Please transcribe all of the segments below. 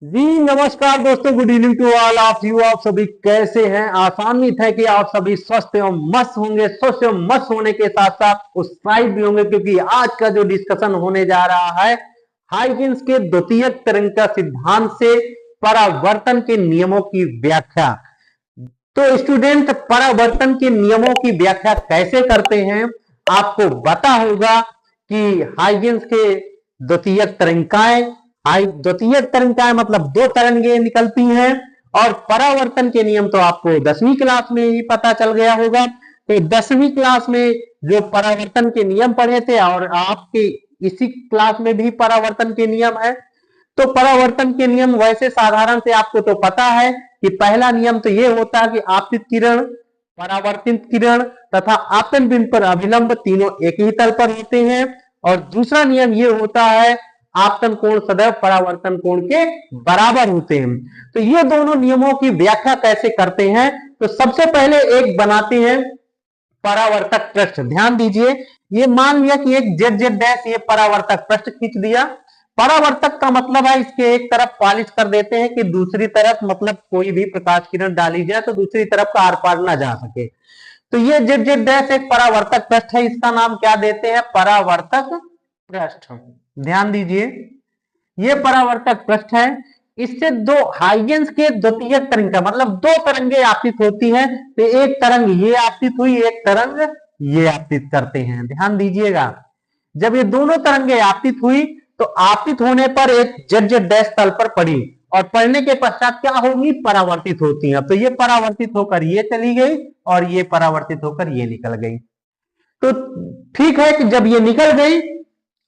जी नमस्कार दोस्तों, good evening to all of you. आप सभी कैसे हैं? आसान उम्मीद है कि आप सभी स्वस्थ एवं मस्त होंगे। स्वस्थ एवं मस्त होने के साथ साथ उत्साहित भी होंगे, क्योंकि आज का जो डिस्कशन होने जा रहा है हाइजेंस के द्वितीय तरंग का सिद्धांत से परावर्तन के नियमों की व्याख्या। तो स्टूडेंट, परावर्तन के नियमों की व्याख्या कैसे करते हैं? आपको पता होगा कि हाइजेंस के द्वितीय तरंगिकाएं, द्वितीय तरंगिकाएं मतलब दो तरंगे निकलती हैं। और परावर्तन के नियम तो आपको 10वीं क्लास में ही पता चल गया होगा। तो 10वीं क्लास में जो परावर्तन के नियम पढ़े थे, और आपके इसी क्लास में भी परावर्तन के नियम है। तो परावर्तन के नियम वैसे साधारण से आपको तो पता है कि पहला नियम तो ये होता है कि आपतित किरण, परावर्तित किरण तथा आपतन बिंदु पर अभिलंब तीनों एक ही तल पर होते हैं। और दूसरा नियम ये होता है आपतन कोण सदैव परावर्तन कोण के बराबर होते हैं। तो ये दोनों नियमों की व्याख्या कैसे करते हैं? तो सबसे पहले एक बनाते हैं परावर्तक पृष्ठ। ध्यान दीजिए, ये मान लिया कि एक जेड जेड डैश ये परावर्तक पृष्ठ खींच दिया। परावर्तक का मतलब है इसके एक तरफ पॉलिश कर देते हैं कि दूसरी तरफ मतलब कोई भी प्रकाश किरण डाली जाए तो दूसरी तरफ का आर पार ना जा सके। तो ये जेड जेड डैश एक परावर्तक पृष्ठ है। इसका नाम क्या देते हैं? परावर्तक पृष्ठ। ध्यान दीजिए, ये परावर्तक पृष्ठ है। इससे दो हाइजेंस के द्वितीय तरंग का मतलब दो तरंगे आपतित होती हैं। तो एक तरंग ये आपतित हुई, एक तरंग ये आपतित करते हैं। ध्यान दीजिएगा, जब ये दोनों तरंगे आपतित हुई तो आपतित होने पर एक जेड जेड डैश तल पर पड़ी, और पड़ने के पश्चात क्या होगी? परावर्तित होती है। तो ये परावर्तित होकर ये चली गई और ये परावर्तित होकर ये निकल गई। तो ठीक है कि जब ये निकल गई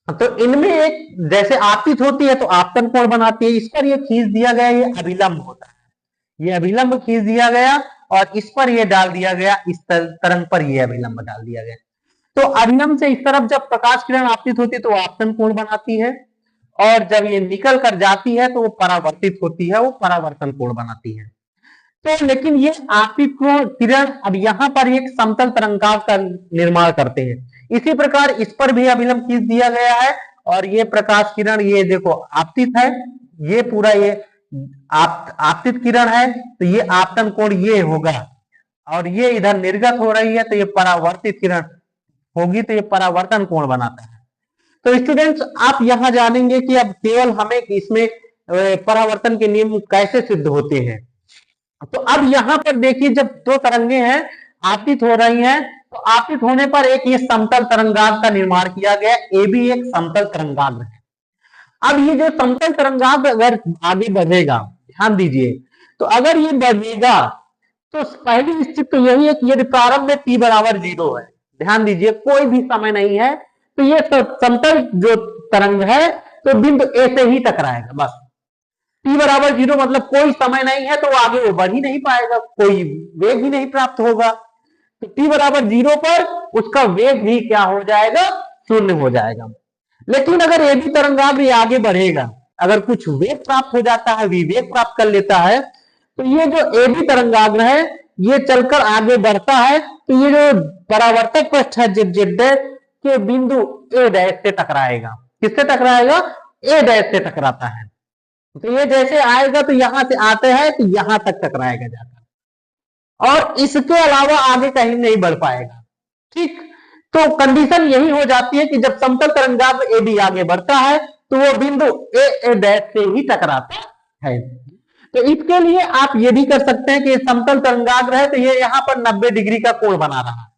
तो इनमें एक जैसे आपतित होती है तो आपतन कोण बनाती है। इस पर ये खींच दिया गया, ये अभिलंब होता है। ये अभिलंब खींच दिया गया और इस पर ये डाल दिया गया, इस तरंग पर ये अभिलंब डाल दिया गया। तो अभिलंब से इस तरफ जब प्रकाश किरण आपतित होती है तो आपतन कोण बनाती है, और जब ये निकल कर जाती है तो वो परावर्तित होती है, वो परावर्तन कोण बनाती है। तो लेकिन ये आपतित किरण अब यहां पर एक समतल तरंगाव का निर्माण करते हैं। इसी प्रकार इस पर भी अभिलंब खींच दिया गया है, और ये प्रकाश किरण ये देखो आपतित है, ये पूरा ये आपतित किरण है, तो ये आपतन कोण ये होगा, और ये इधर निर्गत हो रही है तो ये परावर्तित किरण होगी, तो ये परावर्तन कोण बनाता है। तो स्टूडेंट्स, आप यहां जानेंगे कि अब केवल हमें इसमें परावर्तन के नियम कैसे सिद्ध होते हैं। तो अब यहां पर देखिए, जब दो तरंगे हैं आपतित हो रही हैं, तो आपतित होने पर एक ये समतल तरंगाग्र का निर्माण किया गया। ये भी एक समतल तरंगाग्र है। अब ये जो समतल तरंगाग्र अगर आगे बढ़ेगा, ध्यान दीजिए, तो अगर ये बढ़ेगा तो पहली स्थिति तो यही है कि यदि प्रारंभ में t बराबर 0 है, ध्यान दीजिए कोई भी समय नहीं है, तो ये समतल जो तरंग है तो बिंदु ए से ही टकराएगा। बस t बराबर 0 मतलब कोई समय नहीं है, तो वो आगे वो बढ़ ही नहीं पाएगा, कोई वेग ही नहीं प्राप्त होगा। तो t बराबर 0 पर उसका वेग भी क्या हो जाएगा? शून्य हो जाएगा। लेकिन अगर ये भी तरंगाग्र आगे बढ़ेगा, अगर कुछ वेग प्राप्त हो जाता है, विवेक प्राप्त कर लेता है, तो ये जो ए बी तरंगाग्र है ये चलकर आगे बढ़ता है, तो ये जो परावर्तक पृष्ठ है जेड जेड डैश के बिंदु ए डैश से टकराएगा। किससे टकराएगा? ए डैश से टकराता है। तो ये जैसे आएगा तो यहां से आते हैं तो यहां तक टकराएगा जाकर, और इसके अलावा आगे कहीं नहीं बढ़ पाएगा। ठीक, तो कंडीशन यही हो जाती है कि जब समतल तरंगाग्र ए बी आगे बढ़ता है तो वो बिंदु ए डैश से ही टकराता है। तो इसके लिए आप ये भी कर सकते हैं कि समतल तरंगाग्र है तो ये यहाँ पर 90 डिग्री का कोण बना रहा है।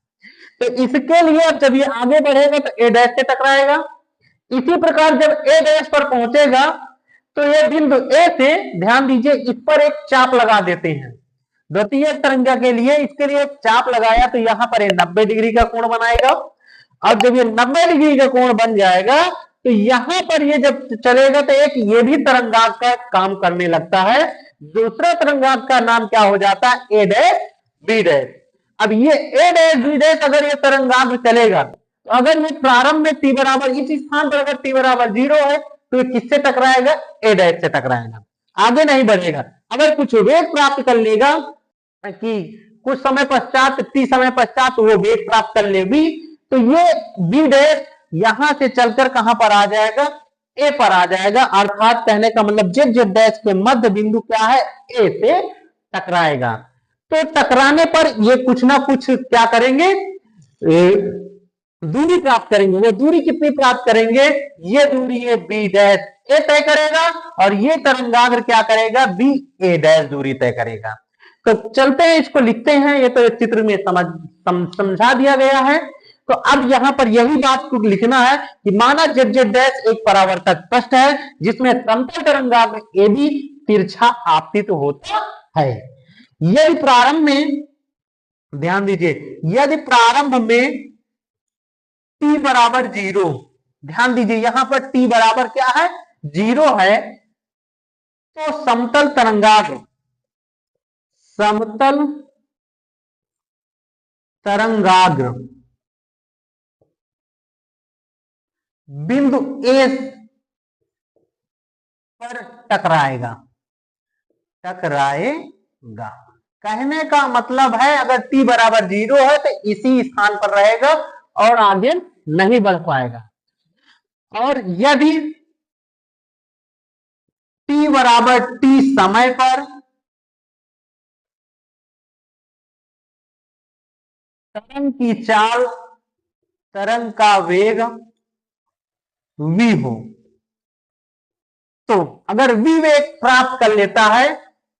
तो इसके लिए अब जब ये आगे बढ़ेगा तो ए डैश से टकराएगा। इसी प्रकार जब ए डैश पर पहुंचेगा तो ये बिंदु ए से, ध्यान दीजिए, इस पर एक चाप लगा देते हैं द्वितीय तरंगा के लिए। इसके लिए एक चाप लगाया तो यहां पर 90 डिग्री का कोण बनाएगा। अब जब ये 90 डिग्री का कोण बन जाएगा तो यहां पर ये जब चलेगा तो एक ये भी तरंगाग्र का काम करने लगता है। दूसरा तरंगाग्र का नाम क्या हो जाता है? ए डैश बी डैश। अब ये ए डैश बी डैश अगर ये तरंगाग्र चलेगा तो अगर ये प्रारंभ में t बराबर, इस स्थान पर अगर t बराबर 0 है तो ये किससे टकराएगा? ए डैश से टकराएगा, आगे नहीं बढ़ेगा। अगर कुछ वेग प्राप्त कर लेगा कि कुछ समय पश्चात, t समय पश्चात वो वेग प्राप्त कर लेगी, तो ये बी डैश यहां से चलकर कहां पर आ जाएगा? ए पर आ जाएगा, अर्थात कहने का मतलब जेड जेड डैश के मध्य बिंदु क्या है, ए से टकराएगा। तो टकराने पर ये कुछ ना कुछ क्या करेंगे, दूरी प्राप्त करेंगे। वो दूरी कितनी प्राप्त करेंगे, ये दूरी है बी डैश ए तय करेगा, और ये तरंगाग्र क्या करेगा, बी ए डैश दूरी तय करेगा। तो चलते हैं, इसको लिखते हैं। ये तो चित्र में समझा दिया गया है। तो अब यहां पर यही बात को लिखना है कि माना जेड जेड डैश एक परावर्तक पृष्ठ है जिसमें समतल तरंगाग्र ए बी तिरछा आपतित होता है। यदि प्रारंभ में, ध्यान दीजिए, यदि प्रारंभ में t बराबर 0, ध्यान दीजिए यहां पर t बराबर क्या है, 0 है, तो समतल तरंगाग्र बिंदु ए पर टकराएगा। कहने का मतलब है अगर t बराबर 0 है तो इसी स्थान पर रहेगा और आगे नहीं बढ़ पाएगा। और यदि t बराबर t समय पर तरंग की चाल, तरंग का वेग v हो, तो अगर v वेग प्राप्त कर लेता है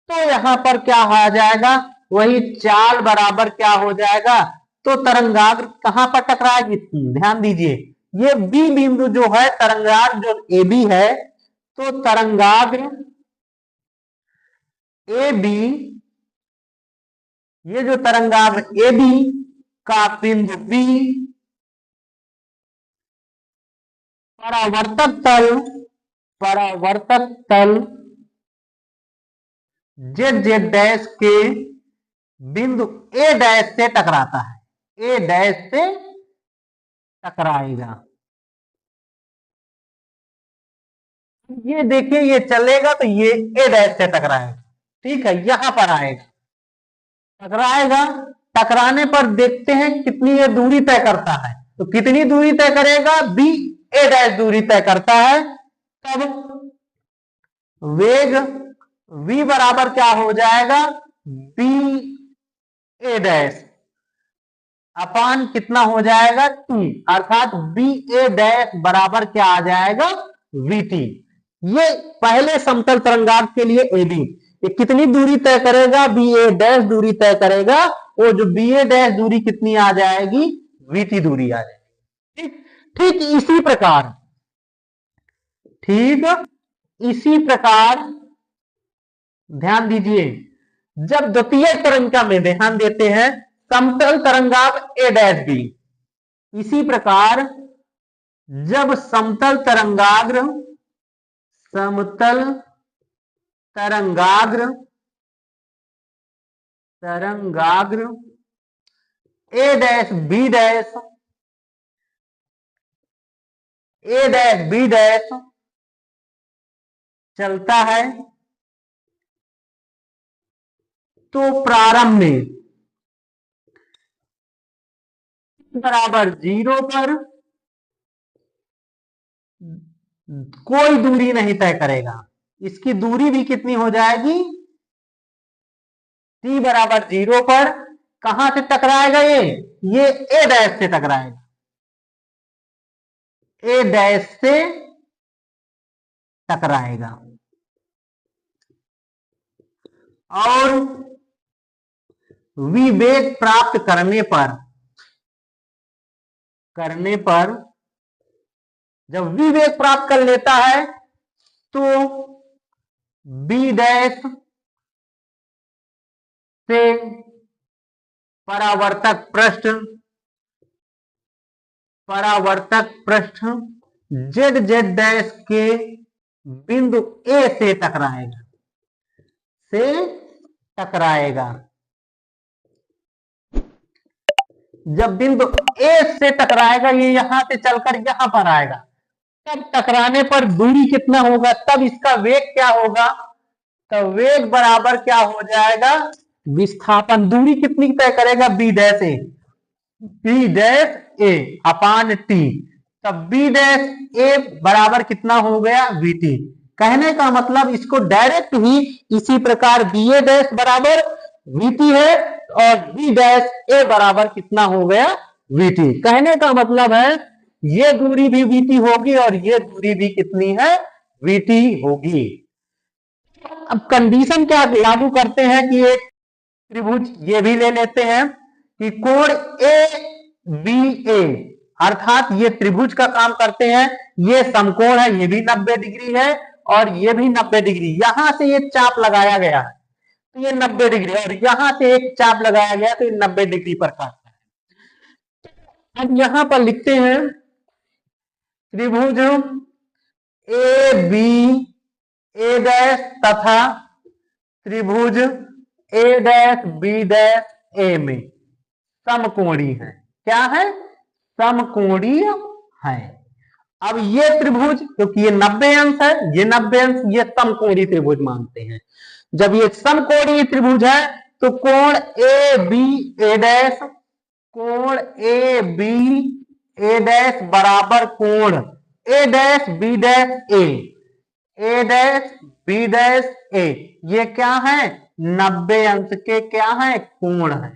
तो यहां पर क्या आ जाएगा, वही चाल बराबर क्या हो जाएगा, तो तरंगाग्र कहां पर टकराएगी, ध्यान दीजिए ये बी बिंदु जो है, तरंगाग्र जो ए बी है, तो तरंगाग्र ए बी, ये जो तरंगाग्र ए बी का बिंदु बी परावर्तक तल जेड जेड डैश के बिंदु ए डैश से टकराता है, ए डैश से टकराएगा। ये देखिए ये चलेगा तो ये ए डैश से टकराएगा, ठीक है, यहां पर आएगा, टकराएगा। टकराने पर देखते हैं कितनी ये दूरी तय करता है, तो कितनी दूरी तय करेगा, बी ए डैश दूरी तय करता है। तब वेग v बराबर क्या हो जाएगा, बी ए डैश अपान कितना हो जाएगा, t, अर्थात बी ए डैश बराबर क्या आ जाएगा, vt। ये पहले समतल तरंगाग्र के लिए ए बी, ये कितनी दूरी तय करेगा, बी ए डैश दूरी तय करेगा, वो जो बी ए डैश दूरी कितनी आ जाएगी, vt दूरी आ जाएगी। ठीक इसी प्रकार ध्यान दीजिए, जब द्वितीय तरंगिका में ध्यान देते हैं समतल तरंगाग्र ए डैश बी, इसी प्रकार जब समतल तरंगाग्र ए डैश बी डैश चलता है, तो प्रारंभ में बराबर 0 पर कोई दूरी नहीं तय करेगा, इसकी दूरी भी कितनी हो जाएगी, t बराबर 0 पर कहां से टकराएगा, ये ए डैश से टकराएगा, ए डैश से टकराएगा। और v वेग प्राप्त करने पर जब v वेग प्राप्त कर लेता है तो b डैश से परावर्तक पृष्ठ जेड जेड डैश के बिंदु ए से टकराएगा। जब बिंदु ए से टकराएगा, ये यहां से चलकर यहां पर आएगा, तब टकराने पर दूरी कितना होगा, तब इसका वेग क्या होगा, तो वेग बराबर क्या हो जाएगा, विस्थापन दूरी कितनी तय करेगा, बी डैश ए अपान टी, तब बी डैश ए बराबर कितना हो गया VT। कहने का मतलब इसको डायरेक्ट ही इसी प्रकार बी ए डैश बराबर VT है और बी डैश ए बराबर कितना हो गया VT। कहने का मतलब है ये दूरी भी VT होगी और ये दूरी भी कितनी है VT होगी। अब कंडीशन क्या लागू करते हैं कि एक त्रिभुज ये भी ले लेते हैं कि कोण ABA अर्थात ये त्रिभुज का काम करते हैं, ये समकोण है, ये भी 90 डिग्री है और ये भी 90 डिग्री। यहां से ये चाप लगाया गया है तो ये 90 डिग्री और यहां से एक चाप लगाया गया तो ये 90 डिग्री पर काटता है। अब यहां पर लिखते हैं त्रिभुज A डैश तथा त्रिभुज A dash B dash A में समकोणी है। क्या है? समकोणीय है। अब ये त्रिभुज क्योंकि ये 90 अंश है, ये 90 अंश, ये समकोणीय त्रिभुज मानते हैं। जब ये समकोणीय त्रिभुज है तो कोण AB डैश, कोण AB डैश बराबर कोण A dash B dash A, A dash B dash A, ये क्या है? 90 अंश के क्या है? कोण है।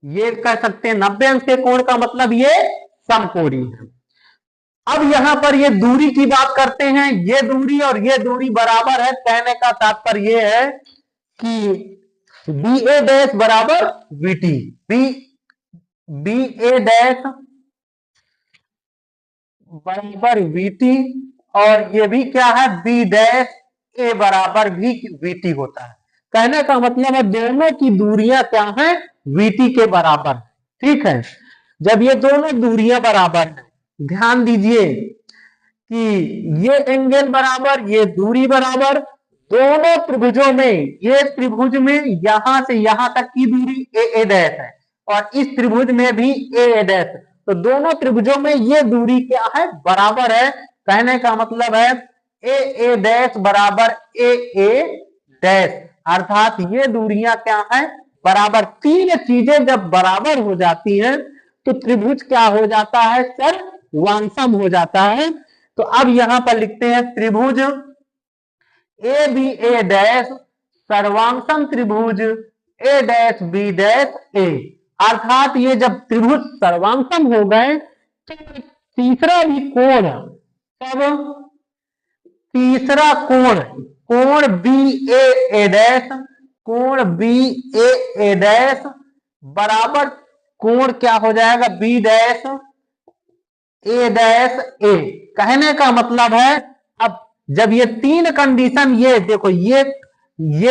ये कह सकते हैं 90 अंश के कोण का मतलब ये समकोणीय है। अब यहां पर ये दूरी की बात करते हैं, ये दूरी और ये दूरी बराबर है। कहने का तात्पर्य ये है कि BA डैश बराबर VT, BA डैश बराबर VT और ये भी क्या है? B डैश A बराबर भी VT होता है। कहने का मतलब है दोनों की दूरियां क्या है? VT के बराबर। ठीक है, जब ये दोनों दूरियां बराबर है, ध्यान दीजिए कि ये एंगल बराबर, ये दूरी बराबर, दोनों त्रिभुजों में, ये त्रिभुज में यहां से यहां तक की दूरी AA डैश है और इस त्रिभुज में भी AA डैश है, तो दोनों त्रिभुजों में ये दूरी क्या है? बराबर है। कहने का मतलब है AA डैश बराबर AA डैश अर्थात ये दूरियां क्या है? बराबर। तीन चीजें जब बराबर हो जाती हैं तो त्रिभुज क्या हो जाता है? सर्वांसम हो जाता है। तो अब यहां पर लिखते हैं त्रिभुज ABA डैश सर्वांसम त्रिभुज A dash B dash A अर्थात ये जब त्रिभुज सर्वांसम हो गए तो तीसरा भी कोण, तब तीसरा कोण, कोण BAA डैश, कोण BAA डैश बराबर कोण क्या हो जाएगा? B dash A dash A। कहने का मतलब है अब जब ये तीन कंडीशन, ये देखो ये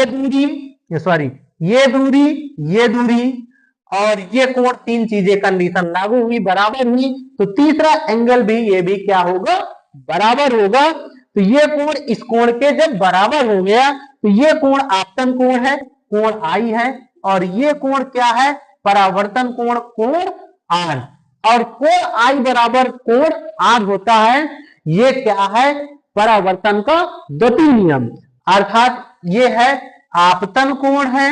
दूरी, सॉरी ये दूरी और ये कोण, तीन चीजें कंडीशन लागू हुई, बराबर हुई, तो तीसरा एंगल भी ये भी क्या होगा? बराबर होगा। तो ये कोण इस कोण के जब बराबर हो गया तो ये कोण आपतन कोण है, कोण I है और ये कोण क्या है? परावर्तन कोण, कोण R। और कोण I बराबर कोण R होता है। ये क्या है? परावर्तन का द्वितीय नियम अर्थात ये है आपतन कोण है,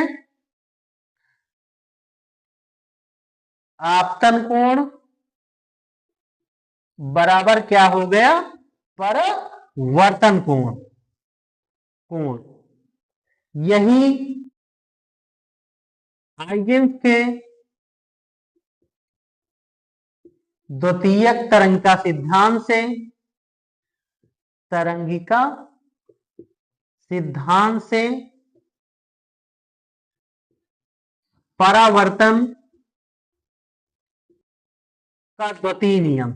आपतन कोण बराबर क्या हो गया? परावर्तन कोण। यही हाइजेंस के द्वितीयक तरंगिका सिद्धांत से, तरंगिका सिद्धांत से परावर्तन का द्वितीय नियम,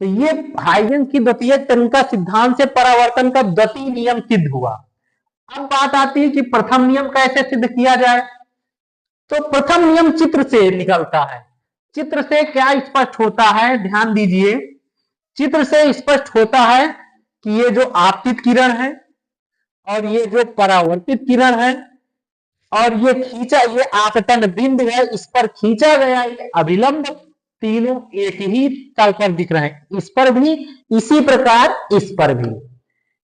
तो ये हाइजेंस की द्वितीयक तरंगिका सिद्धांत से परावर्तन का द्वितीय नियम सिद्ध हुआ। अब बात आती है कि प्रथम नियम कैसे सिद्ध किया जाए। तो प्रथम नियम चित्र से निकलता है। चित्र से क्या स्पष्ट होता है? ध्यान दीजिए, चित्र से स्पष्ट होता है कि ये जो आपतित किरण है और ये जो परावर्तित किरण है और ये खींचा, ये आपतन बिंदु है, इस पर खींचा गया ये अभिलंब, तीनों एक ही तल पर दिख रहे हैं, इस पर भी, इसी प्रकार इस पर भी।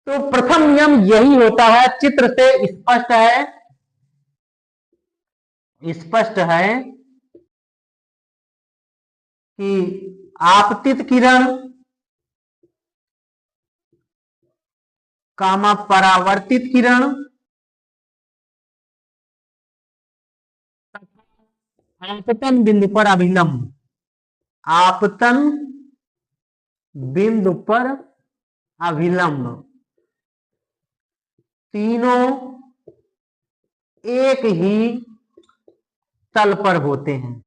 तो प्रथम नियम यही होता है, चित्र से स्पष्ट है स्पष्ट है कि आपतित किरण कामा परावर्तित किरण आपतन बिंदु पर अभिलंब, आपतन बिंदु पर अभिलंब तीनों एक ही तल पर होते हैं,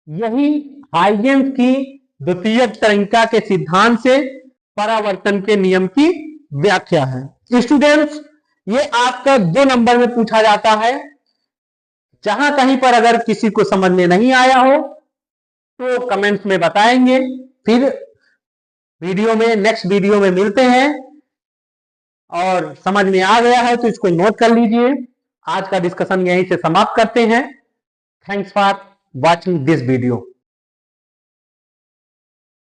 यही हाइजेंस की द्वितीय तरंगिका के सिद्धांत से परावर्तन के नियम की व्याख्या है। स्टूडेंट्स, ये आपका 2 नंबर में पूछा जाता है। जहां कहीं पर अगर किसी को समझ में नहीं आया हो तो कमेंट्स में बताएंगे, फिर नेक्स्ट वीडियो में मिलते हैं। और समझ में आ गया है तो इसको नोट कर लीजिए। आज का डिस्कशन यहीं से समाप्त करते हैं। Thanks for watching this video.